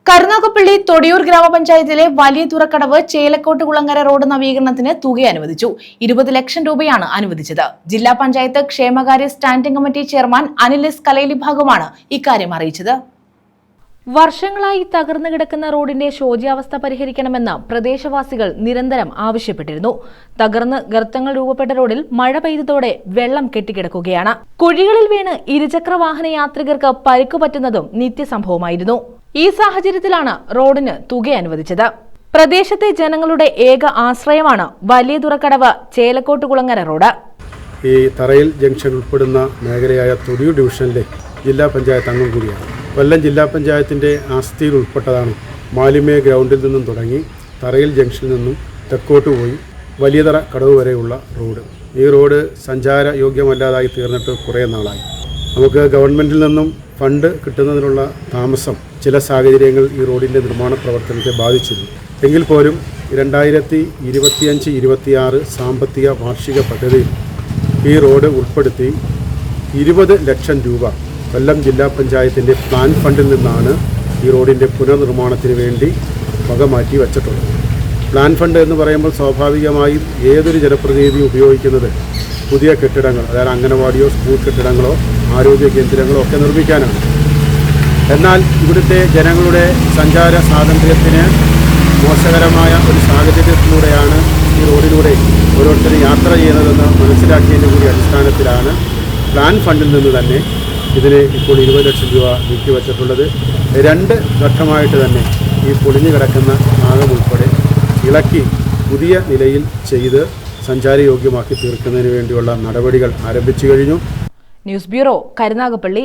കരുനാഗപ്പള്ളി തൊടിയൂർ ഗ്രാമപഞ്ചായത്തിലെ വലിയ തുറക്കടവ് ചേലക്കോട്ട് കുളങ്ങര റോഡ് നവീകരണത്തിന് തുക അനുവദിച്ചു. 20 ലക്ഷം രൂപയാണ് അനുവദിച്ചത്. ജില്ലാ പഞ്ചായത്ത് ക്ഷേമകാര്യ standing committee chairman Anil S Kalaili ഭാഗമാണ് ഇക്കാര്യം അറിയിച്ചത്. വർഷങ്ങളായി തകർന്നു കിടക്കുന്ന റോഡിന്റെ ശോച്യാവസ്ഥ പരിഹരിക്കണമെന്ന് പ്രദേശവാസികൾ നിരന്തരം ആവശ്യപ്പെട്ടിരുന്നു. തകർന്ന് ഗർത്തങ്ങൾ രൂപപ്പെട്ട റോഡിൽ മഴ പെയ്തതോടെ വെള്ളം കെട്ടിക്കിടക്കുകയാണ്. കുഴികളിൽ വീണ് ഇരുചക്ര വാഹന യാത്രികർക്ക് പരിക്കുപറ്റുന്നതും നിത്യസംഭവമായിരുന്നു. ഈ സാഹചര്യത്തിലാണ് റോഡിന് തുക അനുവദിച്ചത്. പ്രദേശത്തെ ജനങ്ങളുടെ ഏക ആശ്രയമാണ് വലിയ തുറക്കടവ് ചേലക്കോട്ട് കുളങ്ങര റോഡ്. ഈ തറയിൽ ജംഗ്ഷൻ ഉൾപ്പെടുന്ന മേഖലയായ തൊടിയൂർ ഡിവിഷനിലെ ജില്ലാ പഞ്ചായത്ത് അംഗം കൂടിയാണ്. കൊല്ലം ജില്ലാ പഞ്ചായത്തിൻ്റെ ആസ്തിയിൽ ഉൾപ്പെട്ടതാണ് മാലിമേ ഗ്രൗണ്ടിൽ നിന്നും തുടങ്ങി തറയിൽ ജംഗ്ഷനിൽ നിന്നും തെക്കോട്ട് പോയി വലിയതറ കടവ് വരെയുള്ള റോഡ്. ഈ റോഡ് സഞ്ചാര യോഗ്യമല്ലാതായി തീർന്നിട്ട് കുറേ നാളായി. നമുക്ക് ഗവൺമെൻറ്റിൽ നിന്നും ഫണ്ട് കിട്ടുന്നതിനുള്ള താമസം ചില സാഹചര്യങ്ങൾ ഈ റോഡിൻ്റെ നിർമ്മാണ പ്രവർത്തനത്തെ ബാധിച്ചിരുന്നു. എങ്കിൽ പോലും 2025-26 സാമ്പത്തിക വാർഷിക പദ്ധതിയിൽ ഈ റോഡ് ഉൾപ്പെടുത്തി 20 ലക്ഷം രൂപ കൊല്ലം ജില്ലാ പഞ്ചായത്തിൻ്റെ പ്ലാൻ ഫണ്ടിൽ നിന്നാണ് ഈ റോഡിൻ്റെ പുനർനിർമ്മാണത്തിന് വേണ്ടി വക മാറ്റി വച്ചിട്ടുള്ളത്. പ്ലാൻ ഫണ്ട് എന്ന് പറയുമ്പോൾ സ്വാഭാവികമായും ഏതൊരു ജനപ്രതിനിധി ഉപയോഗിക്കുന്നത് പുതിയ കെട്ടിടങ്ങൾ, അതായത് അംഗനവാടിയോ സ്കൂൾ കെട്ടിടങ്ങളോ ആരോഗ്യ കേന്ദ്രങ്ങളോ ഒക്കെ നിർമ്മിക്കാനാണ്. എന്നാൽ ഇവിടുത്തെ ജനങ്ങളുടെ സഞ്ചാര സ്വാതന്ത്ര്യത്തിന് മോശകരമായ ഒരു സാഹചര്യത്തിലൂടെയാണ് ഈ റോഡിലൂടെ ഓരോരുത്തരും യാത്ര ചെയ്യുന്നതെന്ന് മനസ്സിലാക്കിയതിൻ്റെ കൂടി അടിസ്ഥാനത്തിലാണ് പ്ലാൻ ഫണ്ടിൽ നിന്ന് തന്നെ ഇതിന് ഇപ്പോൾ 20 ലക്ഷം രൂപ നീക്കിവച്ചിട്ടുള്ളത്. 2 ഘട്ടമായിട്ട് തന്നെ ഈ പൊളിഞ്ഞു കിടക്കുന്ന ഭാഗം ഉൾപ്പെടെ ഇളക്കി പുതിയ നിലയിൽ ചെയ്ത് സഞ്ചാരയോഗ്യമാക്കി തീർക്കുന്നതിന് വേണ്ടിയുള്ള നടപടികൾ ആരംഭിച്ചു കഴിഞ്ഞു. News bureau, Karunagappally.